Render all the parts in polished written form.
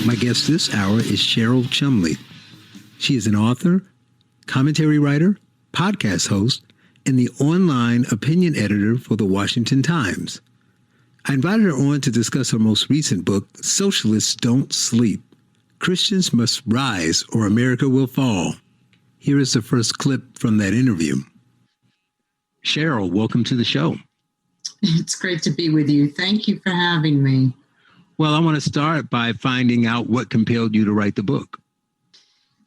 My guest this hour is Cheryl Chumley. She is an author, commentary writer, podcast host, and the online opinion editor for the Washington Times. I invited her on to discuss her most recent book, Socialists Don't Sleep. Christians Must Rise or America Will Fall. Here is the first clip from that interview. Cheryl, welcome to the show. It's great to be with you. Thank you for having me. Well, I want to start by finding out what compelled you to write the book.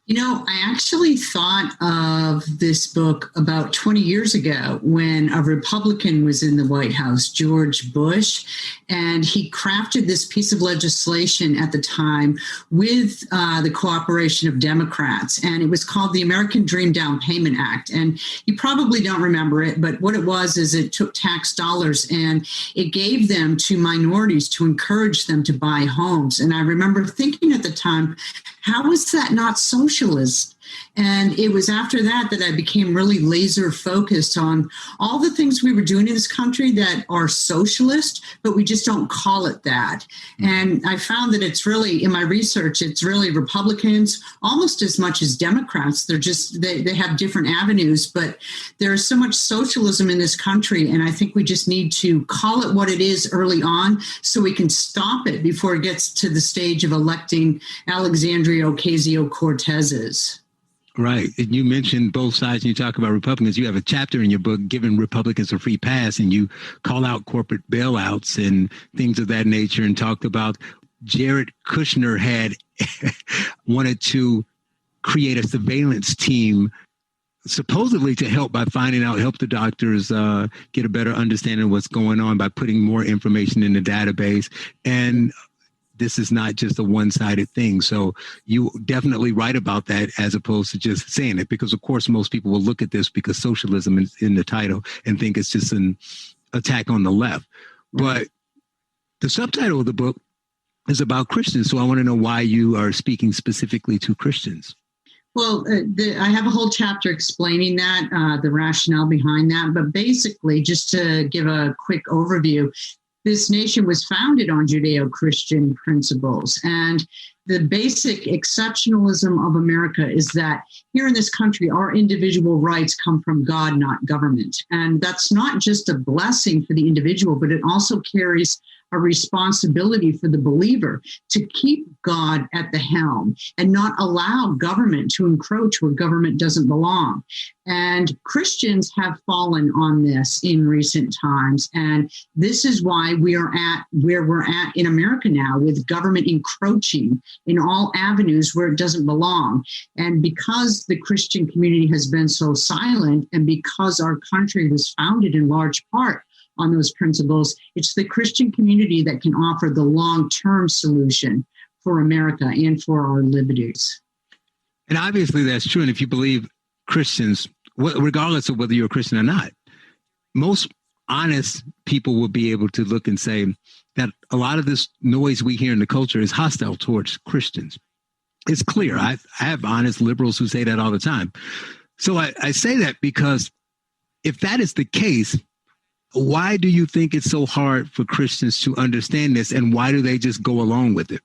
You know, I actually thought of this book about 20 years ago when a Republican was in the White House, George Bush, and he crafted this piece of legislation at the time with the cooperation of Democrats, and it was called the American Dream Down Payment Act. And you probably don't remember it, but what it was is it took tax dollars and it gave them to minorities to encourage them to buy homes. And I remember thinking at the time, how is that not socialist? And it was after that that I became really laser focused on all the things we were doing in this country that are socialist, but we just don't call it that. And I found that it's really, in my research, it's really Republicans almost as much as Democrats. They're just, they have different avenues, but there's so much socialism in this country. And I think we just need to call it what it is early on so we can stop it before it gets to the stage of electing Alexandria Ocasio-Cortez's. Right. And you mentioned both sides and you talk about Republicans. You have a chapter in your book giving Republicans a free pass, and you call out corporate bailouts and things of that nature, and talked about Jared Kushner had wanted to create a surveillance team supposedly to help the doctors get a better understanding of what's going on by putting more information in the database. And this is not just a one-sided thing. So you definitely write about that as opposed to just saying it, because of course most people will look at this because socialism is in the title and think it's just an attack on the left. But the subtitle of the book is about Christians. So I want to know why you are speaking specifically to Christians. Well, I have a whole chapter explaining that, the rationale behind that. But basically, just to give a quick overview, this nation was founded on Judeo-Christian principles. And the basic exceptionalism of America is that here in this country, our individual rights come from God, not government. And that's not just a blessing for the individual, but it also carries a responsibility for the believer to keep God at the helm and not allow government to encroach where government doesn't belong. And Christians have fallen on this in recent times. And this is why we are at where we're at in America now, with government encroaching in all avenues where it doesn't belong. And because the Christian community has been so silent, and because our country was founded in large part on those principles, it's the Christian community that can offer the long-term solution for America and for our liberties. And obviously that's true. And if you believe Christians, regardless of whether you're a Christian or not, most honest people will be able to look and say that a lot of this noise we hear in the culture is hostile towards Christians. It's clear. I have honest liberals who say that all the time. So I say that because if that is the case, why do you think it's so hard for Christians to understand this, and why do they just go along with it?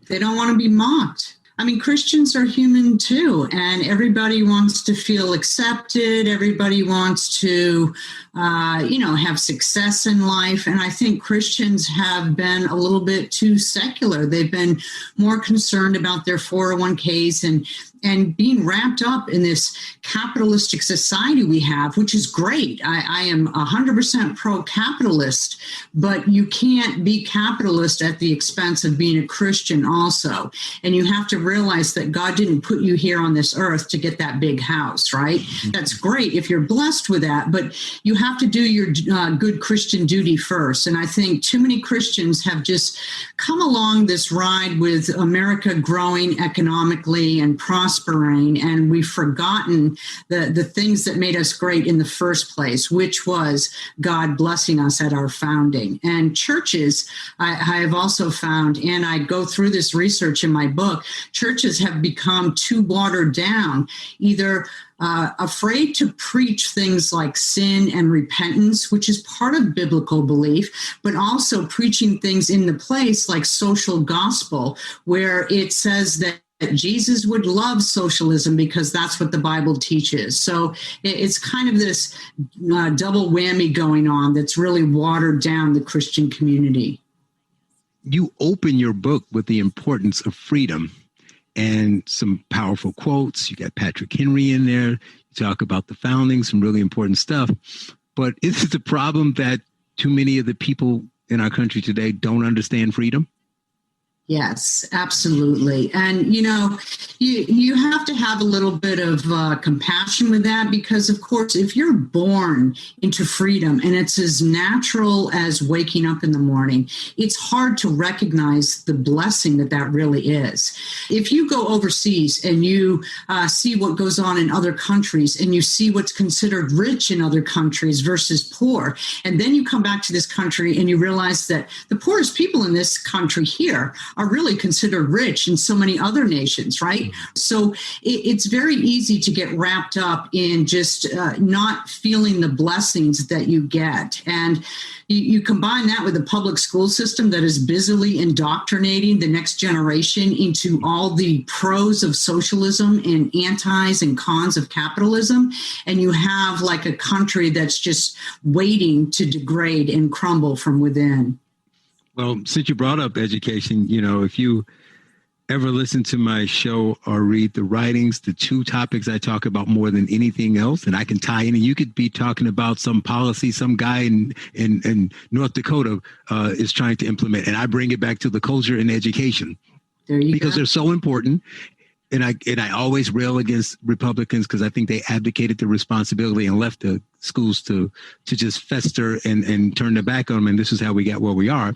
They don't want to be mocked. I mean, Christians are human too, and everybody wants to feel accepted. Everybody wants to, have success in life. And I think Christians have been a little bit too secular. They've been more concerned about their 401ks and being wrapped up in this capitalistic society we have, which is great. I am 100% pro-capitalist, but you can't be capitalist at the expense of being a Christian also. And you have to realize that God didn't put you here on this earth to get that big house, right? Mm-hmm. That's great if you're blessed with that, but you have to do your good Christian duty first. And I think too many Christians have just come along this ride with America growing economically and prospering, and we've forgotten the things that made us great in the first place, which was God blessing us at our founding. And churches, I have also found, and I go through this research in my book, churches have become too watered down, either afraid to preach things like sin and repentance, which is part of biblical belief, but also preaching things in the place like social gospel, where it says that Jesus would love socialism because that's what the Bible teaches. So it's kind of this double whammy going on that's really watered down the Christian community. You open your book with the importance of freedom and some powerful quotes. You got Patrick Henry in there. You talk about the founding, some really important stuff. But is it the problem that too many of the people in our country today don't understand freedom? Yes, absolutely. And, you have to have a little bit of compassion with that, because, of course, if you're born into freedom and it's as natural as waking up in the morning, it's hard to recognize the blessing that really is. If you go overseas and you see what goes on in other countries and you see what's considered rich in other countries versus poor, and then you come back to this country and you realize that the poorest people in this country here are really considered rich in so many other nations, right? So it's very easy to get wrapped up in just not feeling the blessings that you get. And you combine that with a public school system that is busily indoctrinating the next generation into all the pros of socialism and antis and cons of capitalism, and you have like a country that's just waiting to degrade and crumble from within. Well, since you brought up education, if you ever listen to my show or read the writings, the two topics I talk about more than anything else, and I can tie in, and you could be talking about some policy some guy in North Dakota is trying to implement, and I bring it back to the culture and education. There you because go. They're so important. And I always rail against Republicans because I think they abdicated the responsibility and left the schools to just fester and turn their back on them. And this is how we got where we are.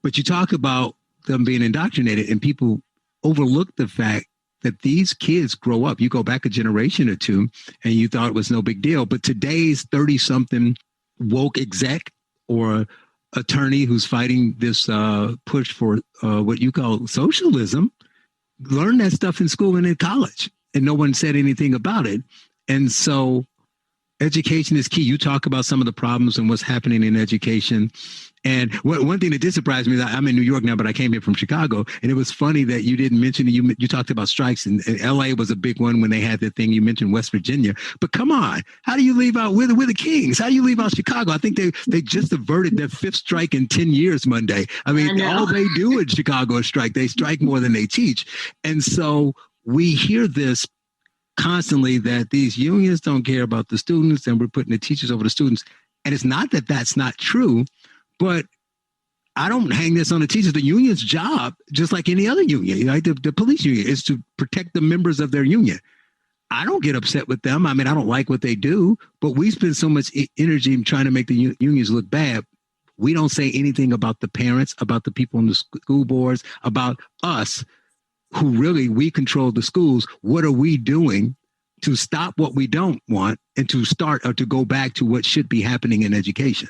But you talk about them being indoctrinated, and people overlook the fact that these kids grow up. You go back a generation or two and you thought it was no big deal. But today's 30-something woke exec or attorney who's fighting this push for what you call socialism learned that stuff in school and in college, and no one said anything about it. And so education is key. You talk about some of the problems and what's happening in education. And one thing that did surprise me is I'm in New York now, but I came here from Chicago. And it was funny that you didn't mention, you talked about strikes, and LA was a big one when they had the thing. You mentioned West Virginia. But come on, how do you leave out, we're the Kings? How do you leave out Chicago? I think they just averted their fifth strike in 10 years Monday. I mean, all they do in Chicago is strike. They strike more than they teach. And so we hear this constantly, that these unions don't care about the students and we're putting the teachers over the students. And it's not that that's not true, but I don't hang this on the teachers. The union's job, just like any other union, right? The police union, is to protect the members of their union. I don't get upset with them. I mean, I don't like what they do, but we spend so much energy in trying to make the unions look bad. We don't say anything about the parents, about the people in the school boards, about us, who really, we control the schools. What are we doing to stop what we don't want and to start or to go back to what should be happening in education?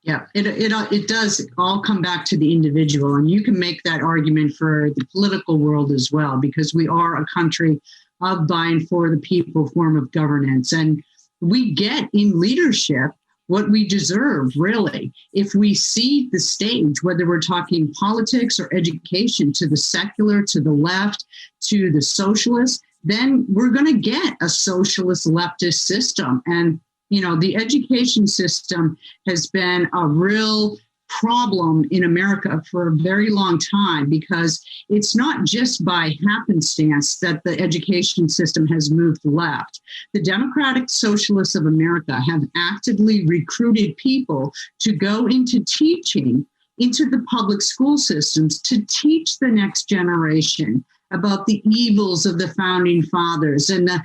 Yeah, it does all come back to the individual. And you can make that argument for the political world as well, because we are a country of by and for the people form of governance. And we get in leadership what we deserve, really. If we see the stage, whether we're talking politics or education, to the secular, to the left, to the socialist, then we're going to get a socialist leftist system. And, the education system has been a real problem in America for a very long time, because it's not just by happenstance that the education system has moved left. The Democratic Socialists of America have actively recruited people to go into teaching, into the public school systems, to teach the next generation about the evils of the founding fathers and the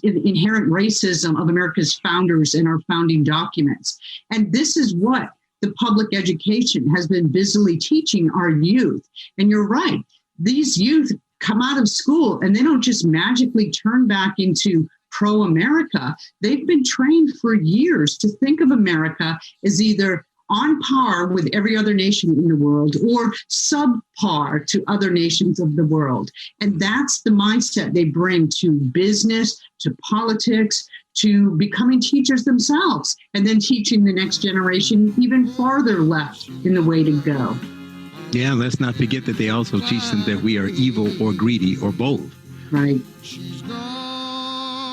inherent racism of America's founders in our founding documents. And this is what the public education has been busily teaching our youth. And you're right, these youth come out of school and they don't just magically turn back into pro-America. They've been trained for years to think of America as either on par with every other nation in the world or subpar to other nations of the world. And that's the mindset they bring to business, to politics, to becoming teachers themselves, and then teaching the next generation even farther left in the way to go. Yeah, let's not forget that they also teach them that we are evil or greedy or both. Right.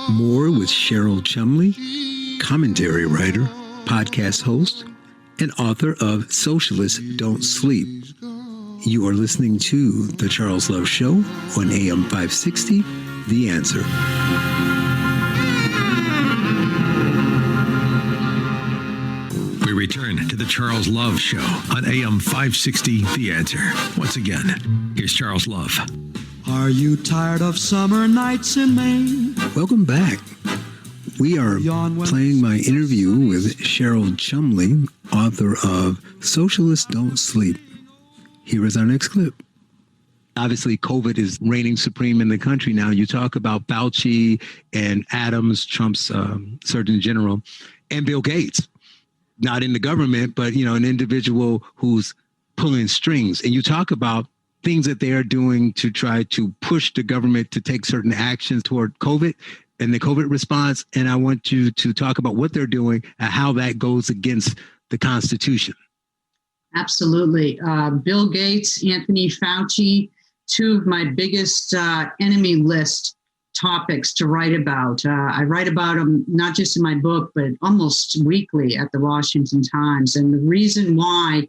More with Cheryl Chumley, commentary writer, podcast host, and author of Socialists Don't Sleep. You are listening to The Charles Love Show on AM 560, The Answer. We return to The Charles Love Show on AM 560, The Answer. Once again, here's Charles Love. Are you tired of summer nights in Maine? Welcome back. We are playing my interview with Cheryl Chumley, author of Socialists Don't Sleep. Here is our next clip. Obviously, COVID is reigning supreme in the country now. You talk about Fauci and Adams, Trump's Surgeon General, and Bill Gates. Not in the government, but, an individual who's pulling strings. And you talk about things that they are doing to try to push the government to take certain actions toward COVID and the COVID response. And I want you to talk about what they're doing and how that goes against the Constitution. Absolutely. Bill Gates, Anthony Fauci, two of my biggest enemy list topics to write about. I write about them not just in my book, but almost weekly at the Washington Times. And the reason why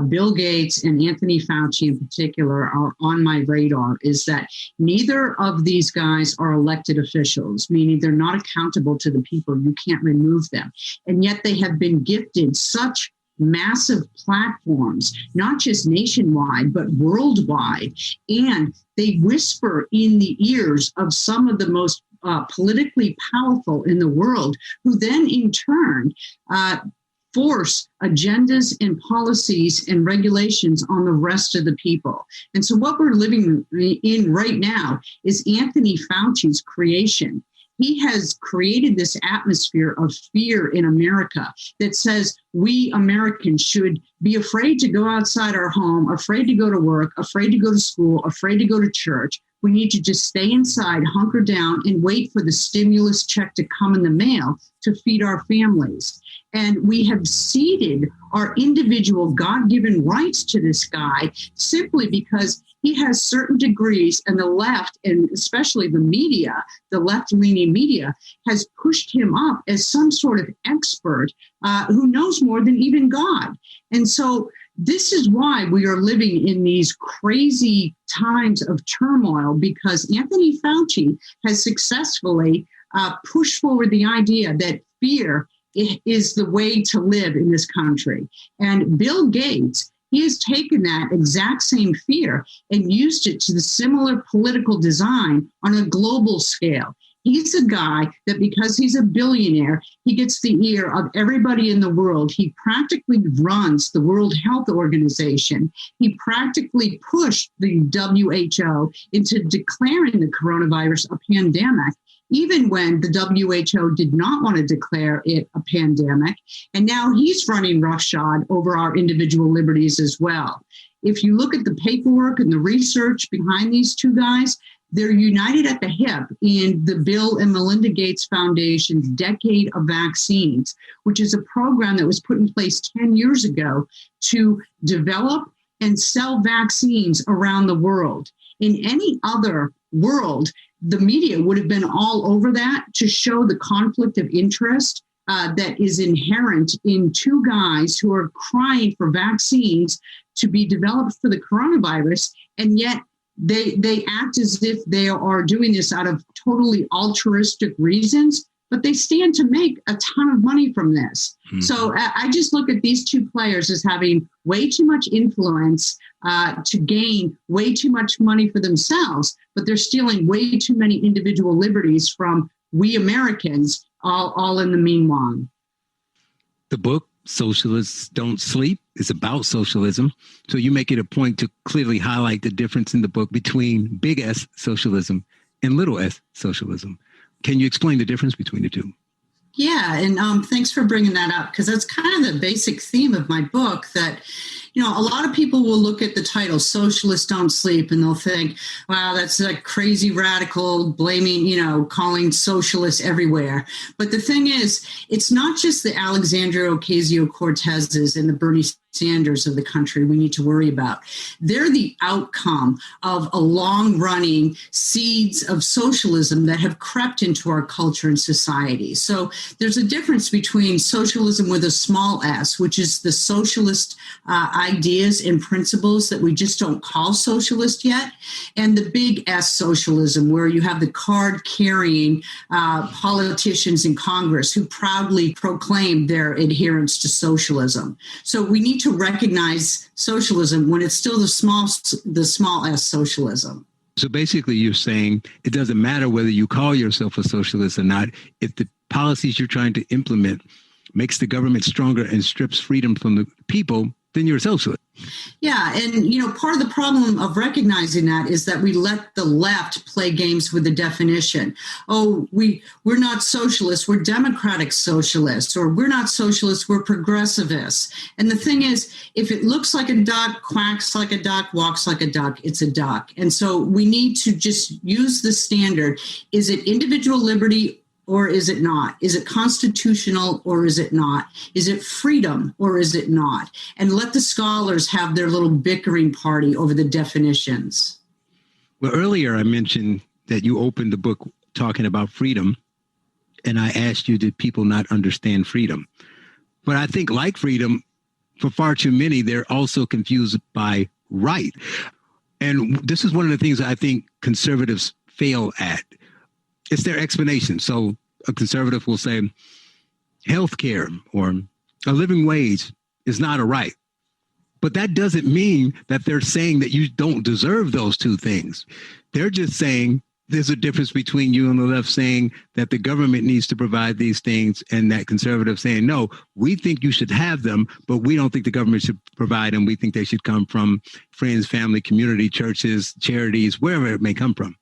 Bill Gates and Anthony Fauci in particular are on my radar is that neither of these guys are elected officials, meaning they're not accountable to the people. You can't remove them. And yet they have been gifted such massive platforms, not just nationwide, but worldwide. And they whisper in the ears of some of the most politically powerful in the world, who then in turn force agendas and policies and regulations on the rest of the people. And so what we're living in right now is Anthony Fauci's creation. He has created this atmosphere of fear in America that says we Americans should be afraid to go outside our home, afraid to go to work, afraid to go to school, afraid to go to church. We need to just stay inside, hunker down, and wait for the stimulus check to come in the mail to feed our families. And we have ceded our individual God-given rights to this guy simply because he has certain degrees, and the left, and especially the media, the left-leaning media, has pushed him up as some sort of expert who knows more than even God. And so this is why we are living in these crazy times of turmoil, because Anthony Fauci has successfully pushed forward the idea that fear is the way to live in this country. And Bill Gates, he has taken that exact same fear and used it to the similar political design on a global scale. He's a guy that because he's a billionaire, he gets the ear of everybody in the world. He practically runs the World Health Organization. He practically pushed the WHO into declaring the coronavirus a pandemic, even when the WHO did not want to declare it a pandemic. And now he's running roughshod over our individual liberties as well. If you look at the paperwork and the research behind these two guys, they're united at the hip in the Bill and Melinda Gates Foundation's Decade of Vaccines, which is a program that was put in place 10 years ago to develop and sell vaccines around the world. In any other world, the media would have been all over that to show the conflict of interest that is inherent in two guys who are crying for vaccines to be developed for the coronavirus, and yet they act as if they are doing this out of totally altruistic reasons, but they stand to make a ton of money from this. Mm-hmm. So I just look at these two players as having way too much influence to gain way too much money for themselves, but they're stealing way too many individual liberties from we Americans, all in the meanwhile. The book, Socialists Don't Sleep, is about socialism. So you make it a point to clearly highlight the difference in the book between big S socialism and little s socialism. Can you explain the difference between the two? Yeah, and thanks for bringing that up, because that's kind of the basic theme of my book. That, a lot of people will look at the title "Socialists Don't Sleep" and they'll think, "Wow, that's like crazy radical, blaming, calling socialists everywhere." But the thing is, it's not just the Alexandria Ocasio-Cortezes and the Bernie Sanders of the country we need to worry about. They're the outcome of a long-running seeds of socialism that have crept into our culture and society. So there's a difference between socialism with a small s, which is the socialist ideas and principles that we just don't call socialist yet, and the big S socialism, where you have the card-carrying politicians in Congress who proudly proclaim their adherence to socialism. So we need to recognize socialism when it's still the small s socialism. So basically you're saying it doesn't matter whether you call yourself a socialist or not. If the policies you're trying to implement makes the government stronger and strips freedom from the people, then you're a socialist. Yeah, and part of the problem of recognizing that is that we let the left play games with the definition. Oh, we're not socialists, we're democratic socialists, or we're not socialists, we're progressivists. And the thing is, if it looks like a duck, quacks like a duck, walks like a duck, it's a duck. And so we need to just use the standard. Is it individual liberty, or is it not? Is it constitutional, or is it not? Is it freedom, or is it not? And let the scholars have their little bickering party over the definitions. Well, earlier I mentioned that you opened the book talking about freedom, and I asked you, did people not understand freedom? But I think, like freedom, for far too many, they're also confused by right. And this is one of the things I think conservatives fail at. It's their explanation. So a conservative will say, healthcare or a living wage is not a right. But that doesn't mean that they're saying that you don't deserve those two things. They're just saying there's a difference between you and the left saying that the government needs to provide these things, and that conservative saying, no, we think you should have them, but we don't think the government should provide them. We think they should come from friends, family, community, churches, charities, wherever it may come from.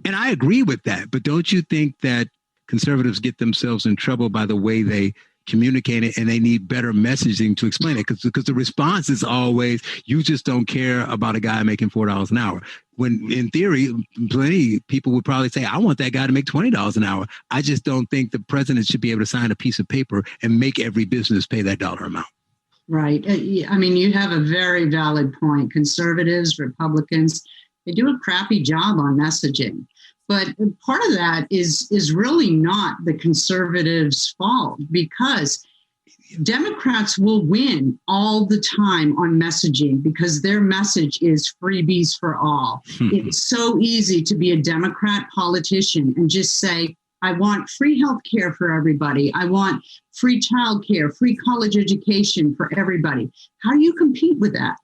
And I agree with that. But don't you think that conservatives get themselves in trouble by the way they communicate it, and they need better messaging to explain it? Because the response is always, you just don't care about a guy making $4 an hour. When in theory, plenty people would probably say, I want that guy to make $20 an hour. I just don't think the president should be able to sign a piece of paper and make every business pay that dollar amount. Right. I mean, you have a very valid point. Conservatives, Republicans, they do a crappy job on messaging. But part of that is really not the conservatives' fault, because Democrats will win all the time on messaging because their message is freebies for all. It's so easy to be a Democrat politician and just say, I want free health care for everybody. I want free child care, free college education for everybody. How do you compete with that?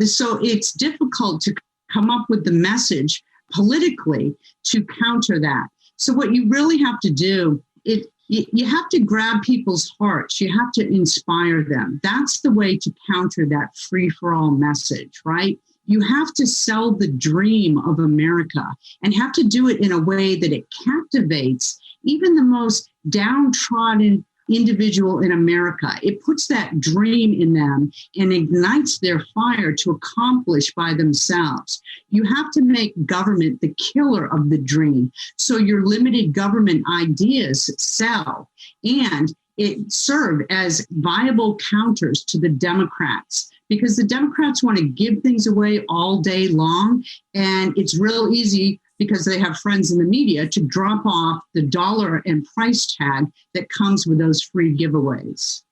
So it's difficult to come up with the message politically to counter that. So what you really have to do, you have to grab people's hearts. You have to inspire them. That's the way to counter that free-for-all message, right? You have to sell the dream of America and have to do it in a way that it captivates even the most downtrodden individual in America. It puts that dream in them and ignites their fire to accomplish by themselves. You have to make government the killer of the dream, so your limited government ideas sell, and it served as viable counters to the Democrats, because the Democrats want to give things away all day long, and it's real easy because they have friends in the media to drop off the dollar and price tag that comes with those free giveaways.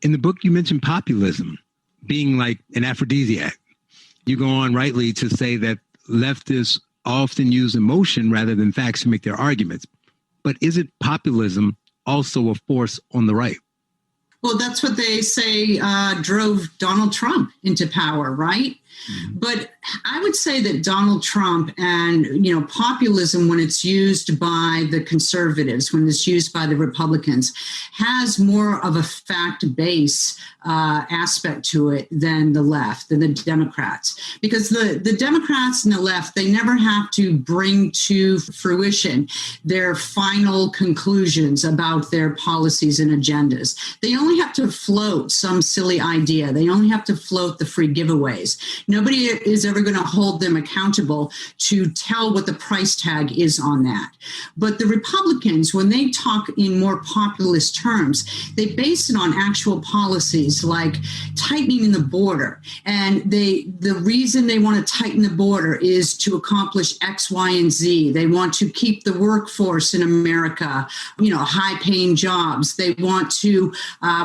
In the book, you mentioned populism being like an aphrodisiac. You go on rightly to say that leftists often use emotion rather than facts to make their arguments. But is it populism also a force on the right? Well, that's what they say drove Donald Trump into power, right? But I would say that Donald Trump and, populism, when it's used by the conservatives, when it's used by the Republicans, has more of a fact-based aspect to it than the left, than the Democrats. Because the Democrats and the left, they never have to bring to fruition their final conclusions about their policies and agendas. They only have to float some silly idea. They only have to float the free giveaways. Nobody is ever going to hold them accountable to tell what the price tag is on that. But the Republicans, when they talk in more populist terms, they base it on actual policies like tightening the border. And the reason they want to tighten the border is to accomplish X, Y, and Z. They want to keep the workforce in America, high-paying jobs. They want to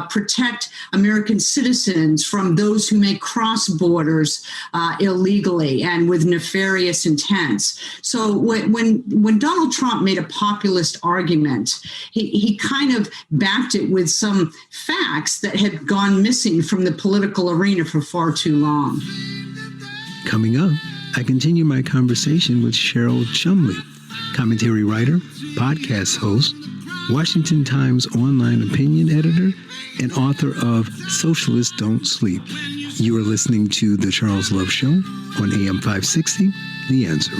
protect American citizens from those who may cross borders illegally and with nefarious intents. So when Donald Trump made a populist argument, he kind of backed it with some facts that had gone missing from the political arena for far too long. Coming up, I continue my conversation with Cheryl Chumley, commentary writer, podcast host, Washington Times online opinion editor, and author of Socialists Don't Sleep. You are listening to The Charles Love Show on AM 560, The Answer.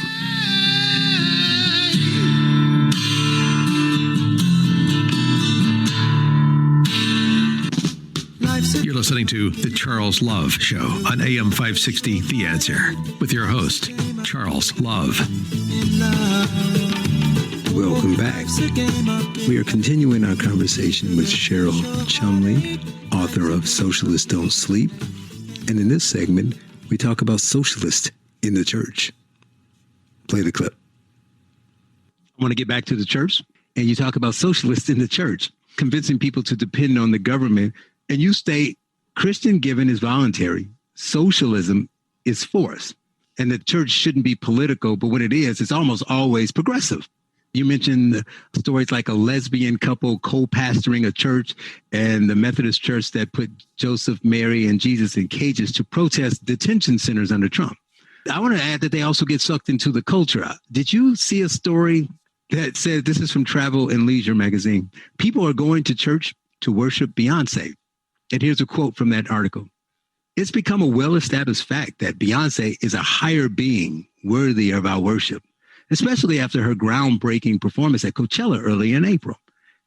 You're listening to The Charles Love Show on AM 560, The Answer, with your host, Charles Love. Welcome back. We are continuing our conversation with Cheryl Chumley, author of Socialists Don't Sleep. And in this segment, we talk about socialists in the church. Play the clip. I want to get back to the church, and you talk about socialists in the church, convincing people to depend on the government. And you state Christian giving is voluntary. Socialism is forced. And the church shouldn't be political, but when it is, it's almost always progressive. You mentioned stories like a lesbian couple co-pastoring a church and the Methodist church that put Joseph, Mary, and Jesus in cages to protest detention centers under Trump. I want to add that they also get sucked into the culture. Did you see a story that said, this is from Travel and Leisure magazine, people are going to church to worship Beyonce. And here's a quote from that article. It's become a well-established fact that Beyonce is a higher being worthy of our worship, especially after her groundbreaking performance at Coachella early in April.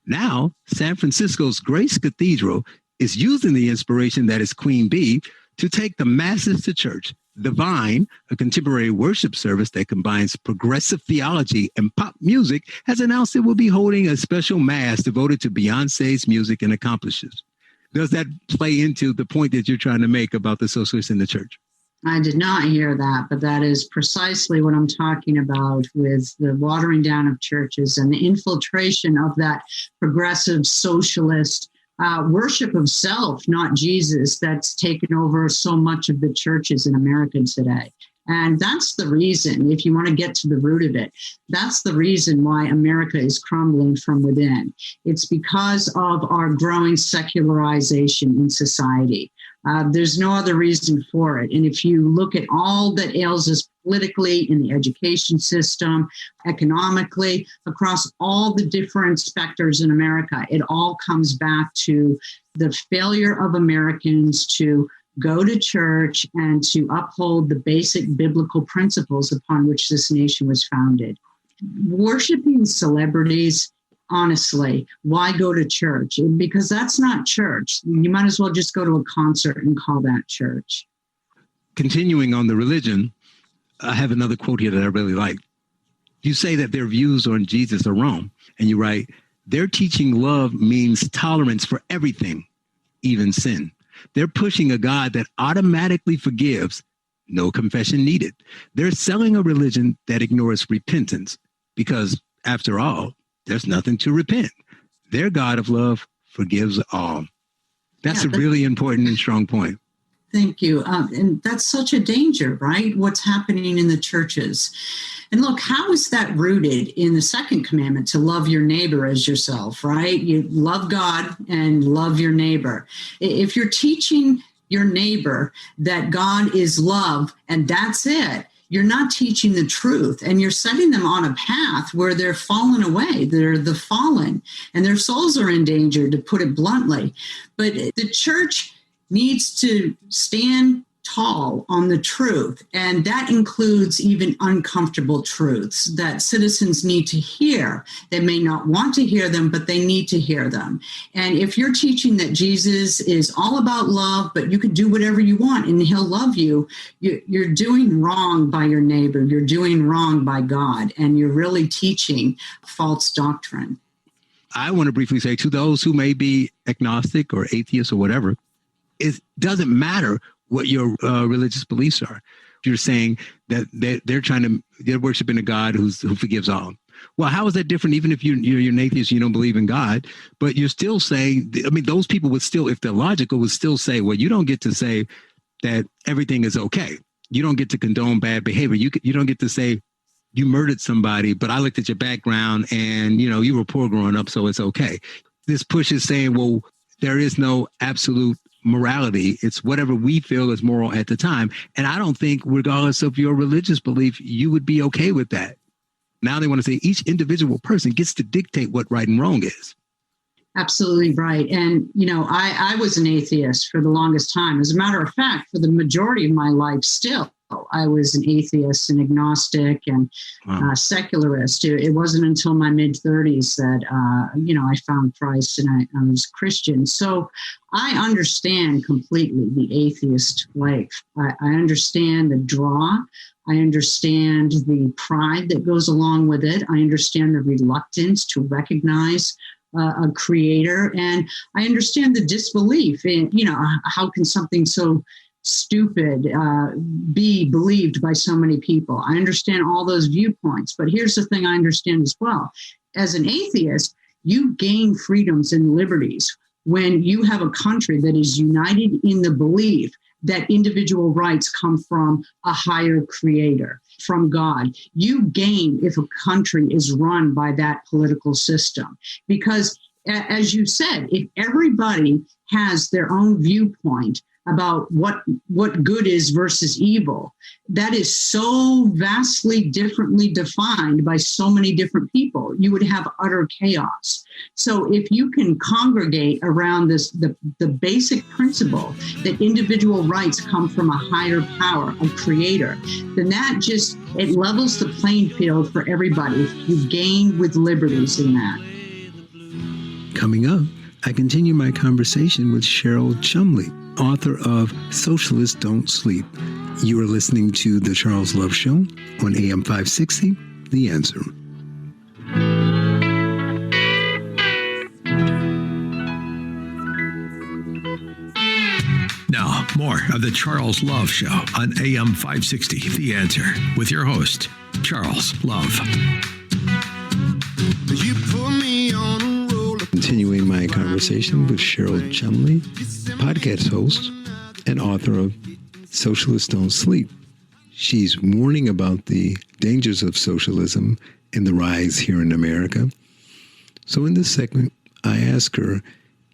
Now, San Francisco's Grace Cathedral is using the inspiration that is Queen Bee to take the masses to church. The Vine, a contemporary worship service that combines progressive theology and pop music, has announced it will be holding a special mass devoted to Beyonce's music and accomplishments. Does that play into the point that you're trying to make about the socialists in the church? I did not hear that, but that is precisely what I'm talking about with the watering down of churches and the infiltration of that progressive socialist worship of self, not Jesus, that's taken over so much of the churches in America today. And that's the reason, if you want to get to the root of it, that's the reason why America is crumbling from within. It's because of our growing secularization in society. There's no other reason for it. And if you look at all that ails us politically, in the education system, economically, across all the different specters in America, it all comes back to the failure of Americans to go to church and to uphold the basic biblical principles upon which this nation was founded. Worshiping celebrities, honestly, why go to church? Because that's not church. You might as well just go to a concert and call that church. Continuing on the religion, I have another quote here that I really like. You say that their views on Jesus are wrong. And you write, their teaching love means tolerance for everything, even sin. They're pushing a God that automatically forgives, no confession needed. They're selling a religion that ignores repentance because, after all, there's nothing to repent. Their God of love forgives all. That's a really important and strong point. Thank you. And that's such a danger, right? What's happening in the churches. And look, how is that rooted in the second commandment to love your neighbor as yourself, right? You love God and love your neighbor. If you're teaching your neighbor that God is love and that's it, you're not teaching the truth, and you're setting them on a path where they're fallen away. They're the fallen, and their souls are in danger, to put it bluntly. But the church needs to stand tall on the truth, and that includes even uncomfortable truths that citizens need to hear. They may not want to hear them, but they need to hear them. And if you're teaching that Jesus is all about love, but you can do whatever you want and he'll love you, you're doing wrong by your neighbor, you're doing wrong by God, and you're really teaching false doctrine. I want to briefly say to those who may be agnostic or atheist or whatever, it doesn't matter what your religious beliefs are. You're saying that they're worshiping a God who forgives all. Well, how is that different? Even if you're an atheist, you don't believe in God, but you're still saying, I mean, those people would still, if they're logical, would still say, well, you don't get to say that everything is okay. You don't get to condone bad behavior. You don't get to say you murdered somebody, but I looked at your background and, you were poor growing up, so it's okay. This push is saying, well, there is no absolute morality. It's whatever we feel is moral at the time. And I don't think, regardless of your religious belief, you would be okay with that. Now they want to say each individual person gets to dictate what right and wrong is. Absolutely right. And, I was an atheist for the longest time. As a matter of fact, for the majority of my life still, I was an atheist and agnostic and secularist. It wasn't until my mid-30s that, I found Christ and I was Christian. So I understand completely the atheist life. I understand the draw. I understand the pride that goes along with it. I understand the reluctance to recognize a creator. And I understand the disbelief in, how can something so stupid be believed by so many people? I understand all those viewpoints, but here's the thing I understand as well. As an atheist, you gain freedoms and liberties when you have a country that is united in the belief that individual rights come from a higher creator, from God. You gain if a country is run by that political system. Because, as you said, if everybody has their own viewpoint about what good is versus evil, that is so vastly differently defined by so many different people, you would have utter chaos. So if you can congregate around the basic principle that individual rights come from a higher power, a creator, then it levels the playing field for everybody. You gain with liberties in that. Coming up, I continue my conversation with Cheryl Chumley, author of Socialists Don't Sleep. You are listening to The Charles Love Show on AM 560, The Answer. Now, more of The Charles Love Show on AM 560, The Answer, with your host, Charles Love. You put me on a roll. Continuing my conversation with Cheryl Chumley, podcast host and author of Socialists Don't Sleep. She's warning about the dangers of socialism and the rise here in America. So in this segment, I ask her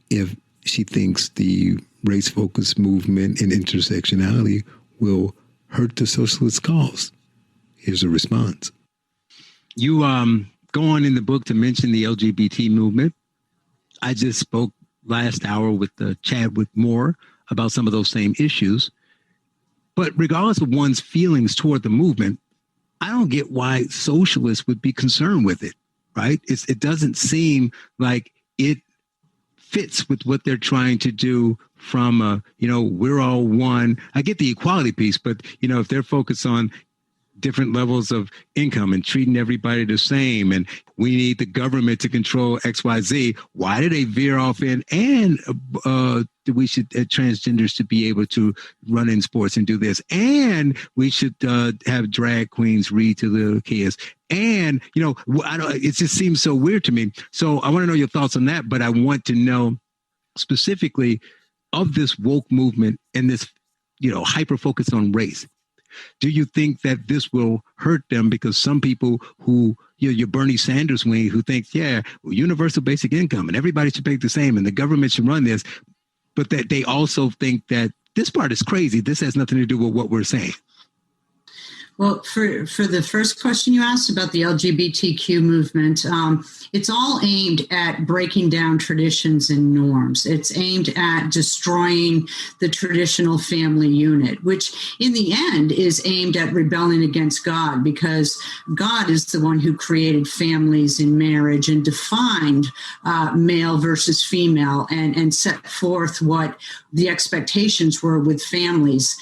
if she thinks the race-focused movement and intersectionality will hurt the socialist cause. Here's a response. You go on in the book to mention the LGBT movement. I just spoke last hour with Chadwick Moore about some of those same issues. But regardless of one's feelings toward the movement, I don't get why socialists would be concerned with it, right? It doesn't seem like it fits with what they're trying to do from, we're all one. I get the equality piece, but, if they're focused on different levels of income and treating everybody the same, and we need the government to control XYZ, why do they veer off in, and we should transgenders to be able to run in sports and do this, and we should have drag queens read to the kids, and it just seems so weird to me. So I want to know your thoughts on that, but I want to know specifically of this woke movement and this hyper focus on race. Do you think that this will hurt them? Because some people who, your Bernie Sanders wing, who thinks, universal basic income and everybody should pay the same and the government should run this, but that they also think that this part is crazy. This has nothing to do with what we're saying. Well, for the first question you asked about the LGBTQ movement, it's all aimed at breaking down traditions and norms. It's aimed at destroying the traditional family unit, which in the end is aimed at rebelling against God, because God is the one who created families and marriage and defined male versus female and set forth what the expectations were with families.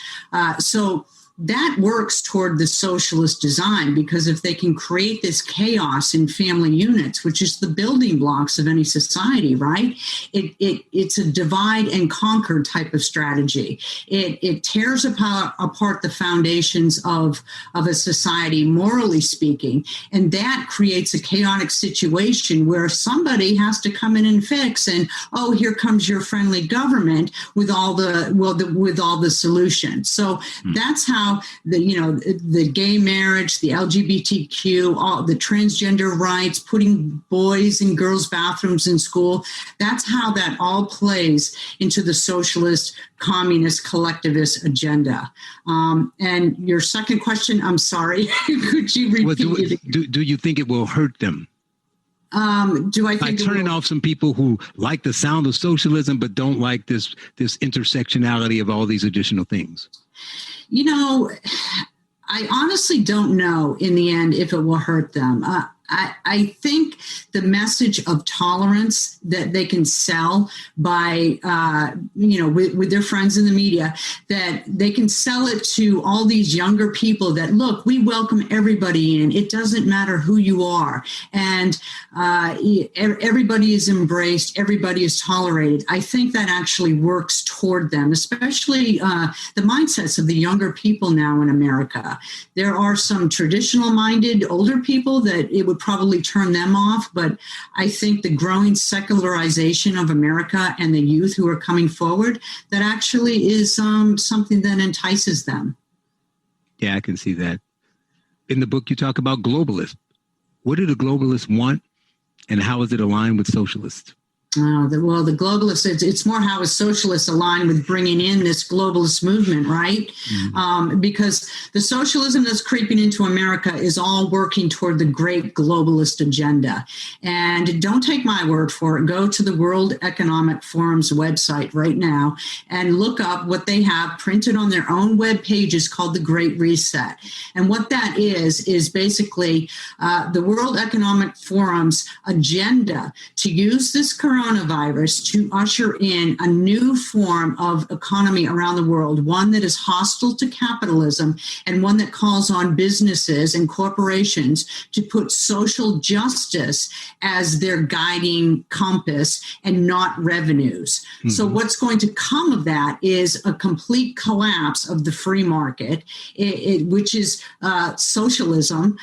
So that works toward the socialist design, because if they can create this chaos in family units, which is the building blocks of any society, right? It's a divide and conquer type of strategy. It tears apart the foundations of a society, morally speaking, and that creates a chaotic situation where somebody has to come in and fix. And here comes your friendly government with all the solutions. So that's how the gay marriage, the LGBTQ, all the transgender rights, putting boys in girls' bathrooms in school, that's how that all plays into the socialist, communist, collectivist agenda. And your second question, I'm sorry, could you repeat it? Do you think it will hurt them? Do I think by turning off some people who like the sound of socialism but don't like this intersectionality of all these additional things? I honestly don't know in the end if it will hurt them. I think the message of tolerance that they can sell by, with their friends in the media, that they can sell it to all these younger people that, look, we welcome everybody in. It doesn't matter who you are. And everybody is embraced. Everybody is tolerated. I think that actually works toward them, especially the mindsets of the younger people now in America. There are some traditional-minded older people that it would probably turn them off, but I think the growing secularization of America and the youth who are coming forward, that actually is something that entices them. Yeah, I can see that. In the book, you talk about globalists. What do the globalists want, and how is it aligned with socialists? The globalists, it's more how is socialists aligned with bringing in this globalist movement, right? Mm-hmm. Because the socialism that's creeping into America is all working toward the great globalist agenda. And don't take my word for it. Go to the World Economic Forum's website right now and look up what they have printed on their own web pages called the Great Reset. And what that is basically the World Economic Forum's agenda to use this coronavirus to usher in a new form of economy around the world, one that is hostile to capitalism and one that calls on businesses and corporations to put social justice as their guiding compass and not revenues. Mm-hmm. So what's going to come of that is a complete collapse of the free market, which is socialism,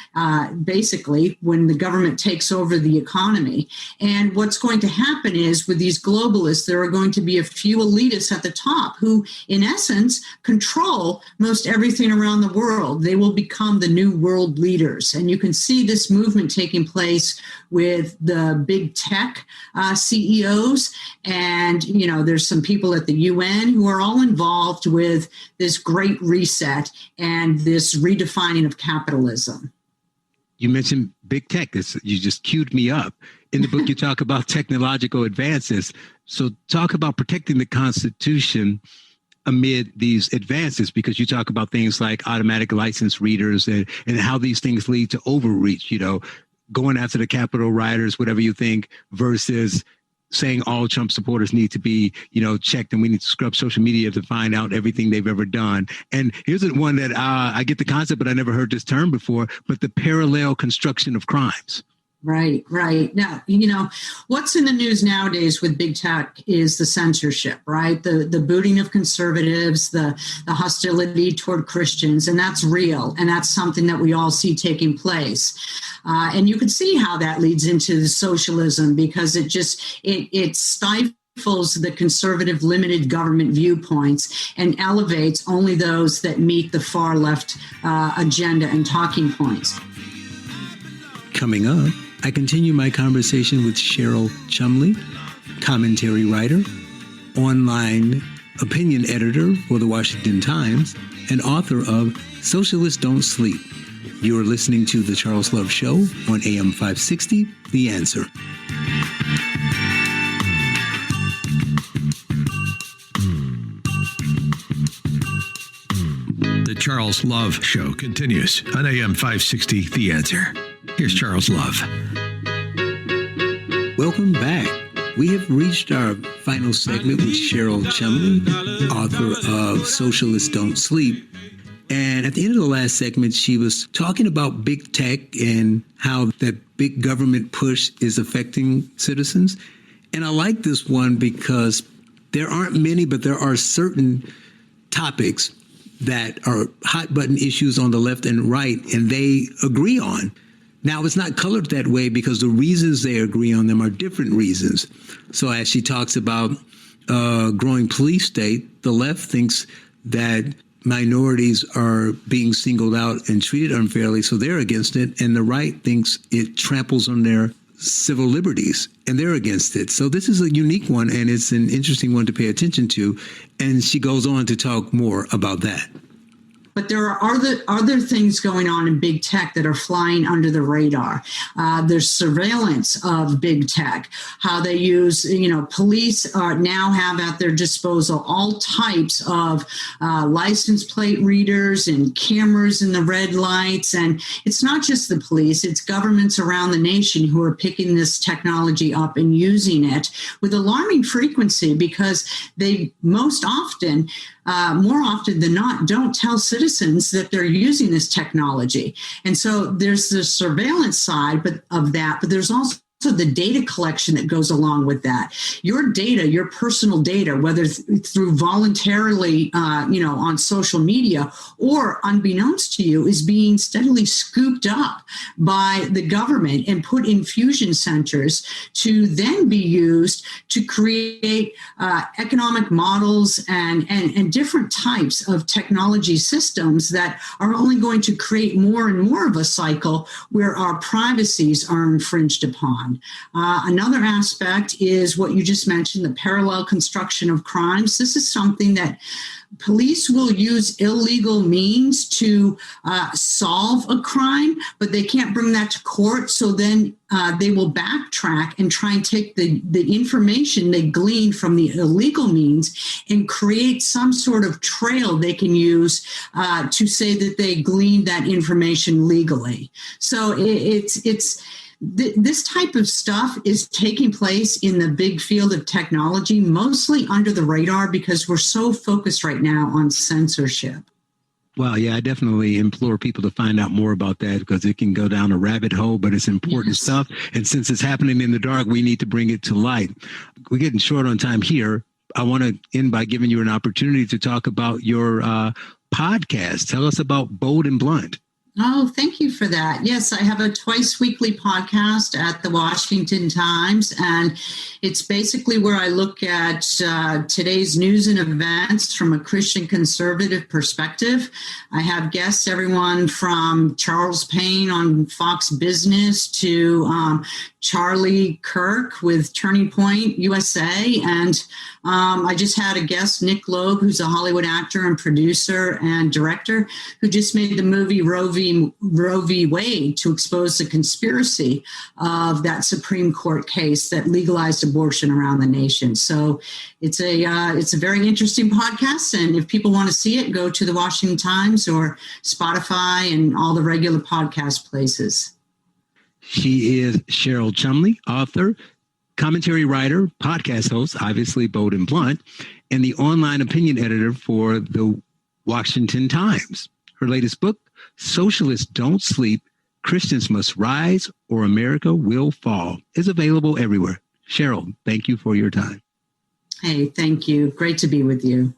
basically, when the government takes over the economy. And what's going to happen is with these globalists, there are going to be a few elitists at the top who, in essence, control most everything around the world. They will become the new world leaders. And you can see this movement taking place with the big tech CEOs. And, there's some people at the UN who are all involved with this great reset and this redefining of capitalism. You mentioned big tech. You just queued me up. In the book, you talk about technological advances. So talk about protecting the Constitution amid these advances, because you talk about things like automatic license readers and how these things lead to overreach, going after the Capitol rioters, whatever you think, versus saying all Trump supporters need to be, checked, and we need to scrub social media to find out everything they've ever done. And here's one that I get the concept, but I never heard this term before, but the parallel construction of crimes. Right. Now, what's in the news nowadays with big tech is the censorship, right? The booting of conservatives, the hostility toward Christians, and that's real. And that's something that we all see taking place. And you can see how that leads into socialism, because it stifles the conservative limited government viewpoints and elevates only those that meet the far left agenda and talking points. Coming up, I continue my conversation with Cheryl Chumley, commentary writer, online opinion editor for the Washington Times, and author of Socialists Don't Sleep. You're listening to The Charles Love Show on AM 560, The Answer. The Charles Love Show continues on AM 560, The Answer. Here's Charles Love. Welcome back. We have reached our final segment with Cheryl Chumley, author of Socialists Don't Sleep. And at the end of the last segment, she was talking about big tech and how that big government push is affecting citizens. And I like this one because there aren't many, but there are certain topics that are hot button issues on the left and right, and they agree on. Now, it's not colored that way because the reasons they agree on them are different reasons. So as she talks about growing police state, the left thinks that minorities are being singled out and treated unfairly, so they're against it. And the right thinks it tramples on their civil liberties, and they're against it. So this is a unique one, and it's an interesting one to pay attention to. And she goes on to talk more about that. But there are other things going on in big tech that are flying under the radar. There's surveillance of big tech, how they use, police now have at their disposal all types of license plate readers and cameras in the red lights. And it's not just the police, it's governments around the nation who are picking this technology up and using it with alarming frequency because they most often, more often than not, don't tell citizens that they're using this technology. And so there's the surveillance side of that, but there's also the data collection that goes along with that. Your data, your personal data, whether through voluntarily, on social media or unbeknownst to you, is being steadily scooped up by the government and put in fusion centers to then be used to create economic models and different types of technology systems that are only going to create more and more of a cycle where our privacies are infringed upon. Another aspect is what you just mentioned, the parallel construction of crimes. This is something that police will use illegal means to solve a crime, but they can't bring that to court. So then they will backtrack and try and take the information they glean from the illegal means and create some sort of trail they can use to say that they gleaned that information legally. So this type of stuff is taking place in the big field of technology, mostly under the radar because we're so focused right now on censorship. Well, yeah, I definitely implore people to find out more about that because it can go down a rabbit hole, but it's important stuff. And since it's happening in the dark, we need to bring it to light. We're getting short on time here. I want to end by giving you an opportunity to talk about your podcast. Tell us about Bold and Blunt. Oh, thank you for that. Yes, I have a twice weekly podcast at the Washington Times, and it's basically where I look at today's news and events from a Christian conservative perspective. I have guests, everyone from Charles Payne on Fox Business to Charlie Kirk with Turning Point USA. And I just had a guest, Nick Loeb, who's a Hollywood actor and producer and director, who just made the movie Roe v. Wade to expose the conspiracy of that Supreme Court case that legalized abortion around the nation. So it's a very interesting podcast. And if people want to see it, go to the Washington Times or Spotify and all the regular podcast places. She is Cheryl Chumley, author, commentary writer, podcast host, obviously Bold and Blunt, and the online opinion editor for the Washington Times. Her latest book, Socialists Don't Sleep, Christians Must Rise or America Will Fall, is available everywhere. Cheryl, thank you for your time. Hey, thank you. Great to be with you.